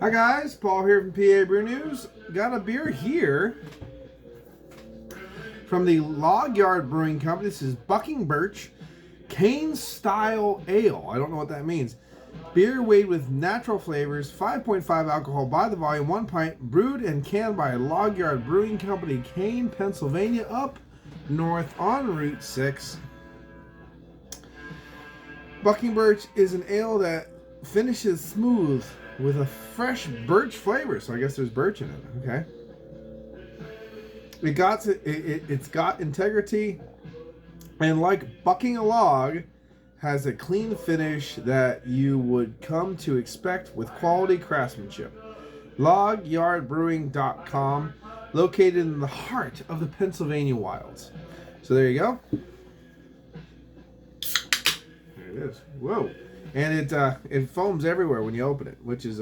Hi guys, Paul here from PABrewNews. Got a beer here from the Logyard Brewing Company. This is Birch Cane Style Ale. I don't know what that means. Beer weighed with natural flavors, 5.5 alcohol by the volume, 1 pint, brewed and canned by Logyard Brewing Company, Kane, Pennsylvania, up north on Route 6. Birch is an ale that finishes smooth with a fresh birch flavor, so I guess there's birch in it. Okay, it's got integrity, and like bucking a log, has a clean finish that you would come to expect with quality craftsmanship. Logyardbrewing.com, located in the heart of the Pennsylvania wilds. So there you go. There it is. Whoa. And it foams everywhere when you open it, which is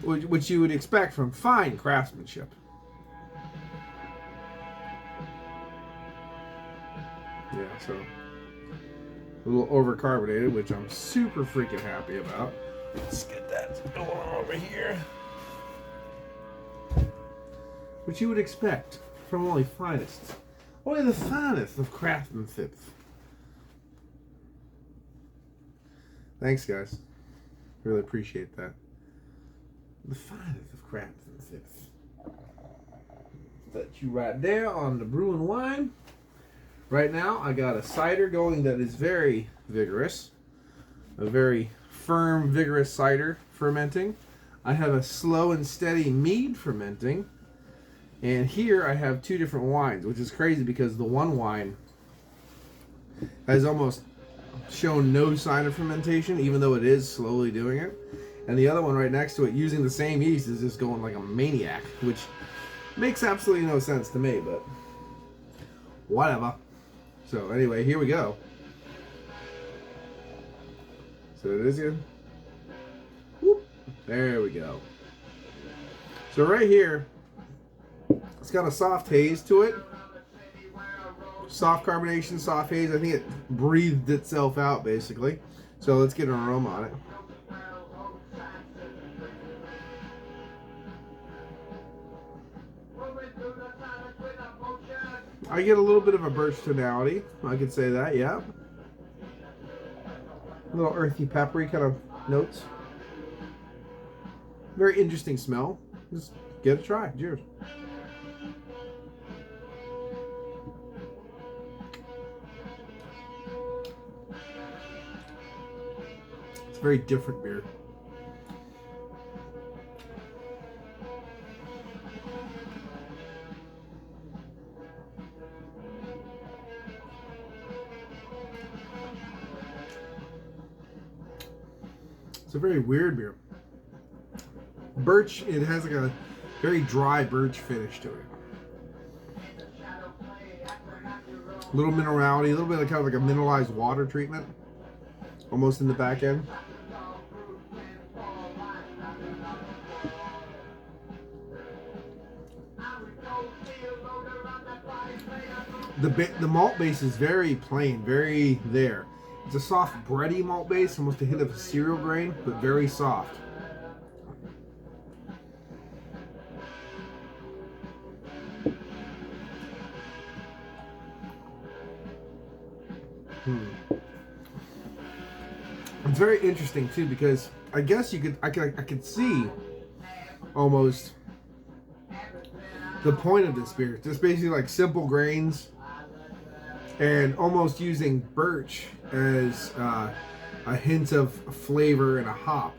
which you would expect from fine craftsmanship. Yeah, so a little overcarbonated, which I'm super freaking happy about. Let's get that going over here. Which you would expect from only the finest of craftsmanship. Thanks, guys. Really appreciate that. The finest of craftsmanship. Set you right there on the brewing wine. Right now, I got a cider going that is very vigorous. A very firm, vigorous cider fermenting. I have a slow and steady mead fermenting. And here I have two different wines, which is crazy because the one wine has almost shown no sign of fermentation, even though it is slowly doing it. And the other one right next to it, using the same yeast, is just going like a maniac, which makes absolutely no sense to me, but whatever. So anyway, here we go. So it is good. Whoop. There we go. So right here, it's got a soft haze to it. Soft carbonation, soft haze. I think it breathed itself out, basically. So let's get an aroma on it. I get a little bit of a birch tonality. I could say that, yeah. A little earthy, peppery kind of notes. Very interesting smell. Just give it a try. Cheers. It's a very different beer. It's a very weird beer. Birch, it has like a very dry birch finish to it. A little minerality, a little bit of kind of like a mineralized water treatment, almost in the back end. The malt base is very plain, very there. It's a soft bready malt base, almost a hint of a cereal grain, but very soft. It's very interesting too, because I guess I could see almost the point of this beer. Just basically like simple grains, and almost using birch as a hint of flavor and a hop.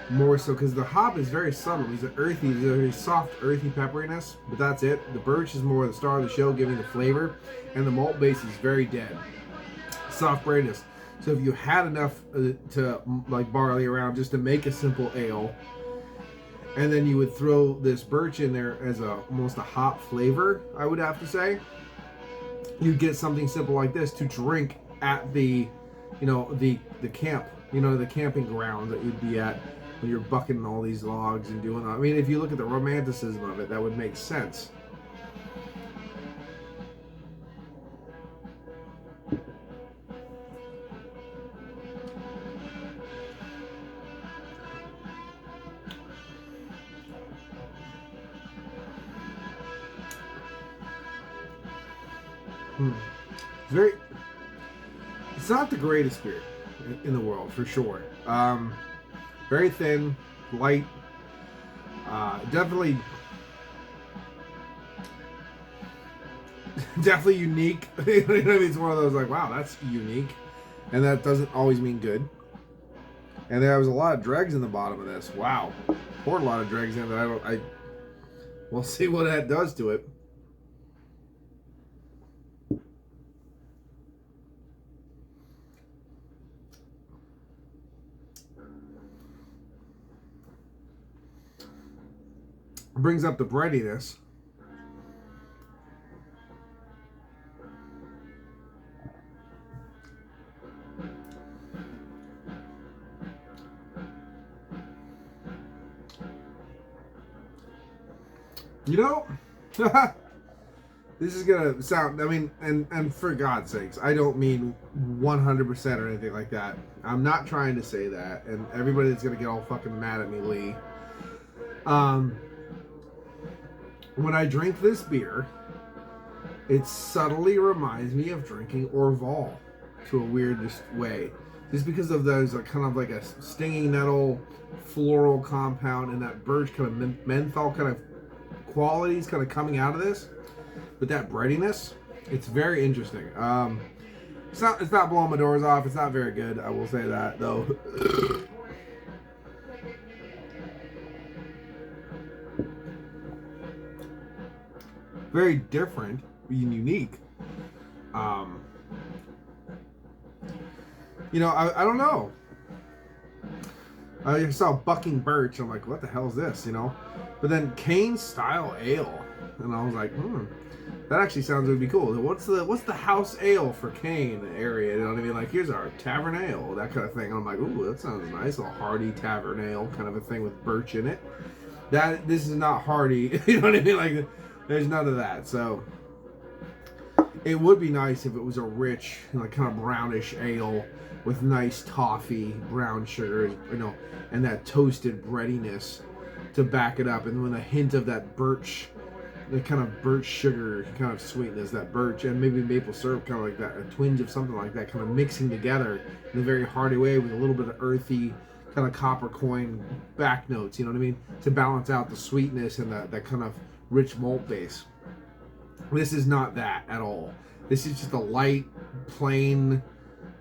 More so because the hop is very subtle. He's an earthy, he's a very soft, earthy pepperiness, but that's it. The birch is more the star of the show, giving the flavor, and the malt base is very dead. Soft breadiness. So if you had enough to like barley around just to make a simple ale, and then you would throw this birch in there as almost a hop flavor, I would have to say, you'd get something simple like this to drink at the camp, the camping ground that you'd be at when you're bucking all these logs and doing. I mean, if you look at the romanticism of it, that would make sense. It's very. It's not the greatest beer in the world for sure. Very thin, light. Definitely unique. You know what I mean? It's one of those like, wow, that's unique, and that doesn't always mean good. And there was a lot of dregs in the bottom of this. Wow, poured a lot of dregs in that we'll see what that does to it. Brings up the breadiness. You know, this is gonna sound, I mean, and for God's sakes, I don't mean 100% or anything like that. I'm not trying to say that, and everybody that's gonna get all fucking mad at me, Lee. When I drink this beer, it subtly reminds me of drinking Orval to a weird way. Just because of those kind of like a stinging nettle floral compound and that birch kind of menthol kind of qualities kind of coming out of this. But that breadiness, it's very interesting. It's not blowing my doors off. It's not very good. I will say that though. Very different and unique. You know, I don't know. I saw Bucking Birch. I'm like, what the hell is this? You know, but then Cane Style Ale, and I was like, that actually sounds would be cool. What's the house ale for Cane area? You know what I mean? Like, here's our tavern ale, that kind of thing. And I'm like, ooh, that sounds nice. A hearty tavern ale kind of a thing with birch in it. This is not hearty. You know what I mean? Like, there's none of that. So it would be nice if it was a rich, like kind of brownish ale with nice toffee, brown sugar, you know, and that toasted breadiness to back it up, and with a hint of that birch, the kind of birch sugar kind of sweetness, that birch, and maybe maple syrup, kind of like that, a twinge of something like that, kind of mixing together in a very hearty way with a little bit of earthy, kind of copper coin back notes, you know what I mean, to balance out the sweetness and that kind of rich malt base. This is not that at all. This is just a light, plain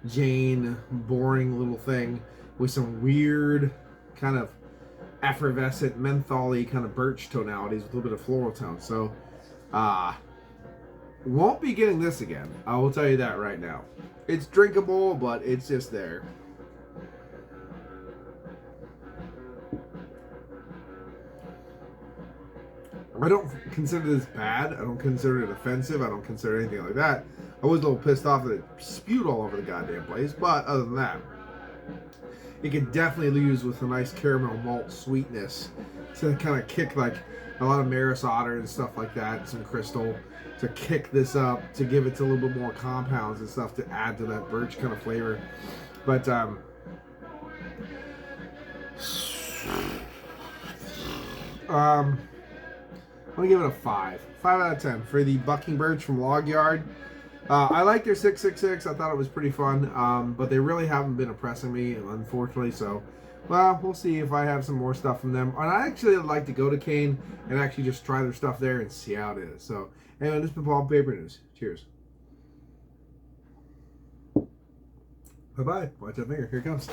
Jane, boring little thing with some weird kind of effervescent, mentholy kind of birch tonalities with a little bit of floral tone. So, won't be getting this again. I will tell you that right now. It's drinkable, but it's just there. I don't consider this bad. I don't consider it offensive. I don't consider anything like that. I was a little pissed off that it spewed all over the goddamn place, but other than that, it could definitely use with a nice caramel malt sweetness to kind of kick, like a lot of Maris Otter and stuff like that, and some Crystal, to kick this up, to give it a little bit more compounds and stuff to add to that birch kind of flavor. But I'm gonna give it a 5 out of 10 for the Bucking Birch from Logyard. I like their 666. I thought it was pretty fun, but they really haven't been impressing me, unfortunately. So, well, we'll see if I have some more stuff from them. And I actually would like to go to Cane and actually just try their stuff there and see how it is. So, anyway, this has been PABrewNews. Cheers. Bye-bye. Watch that finger. Here it comes.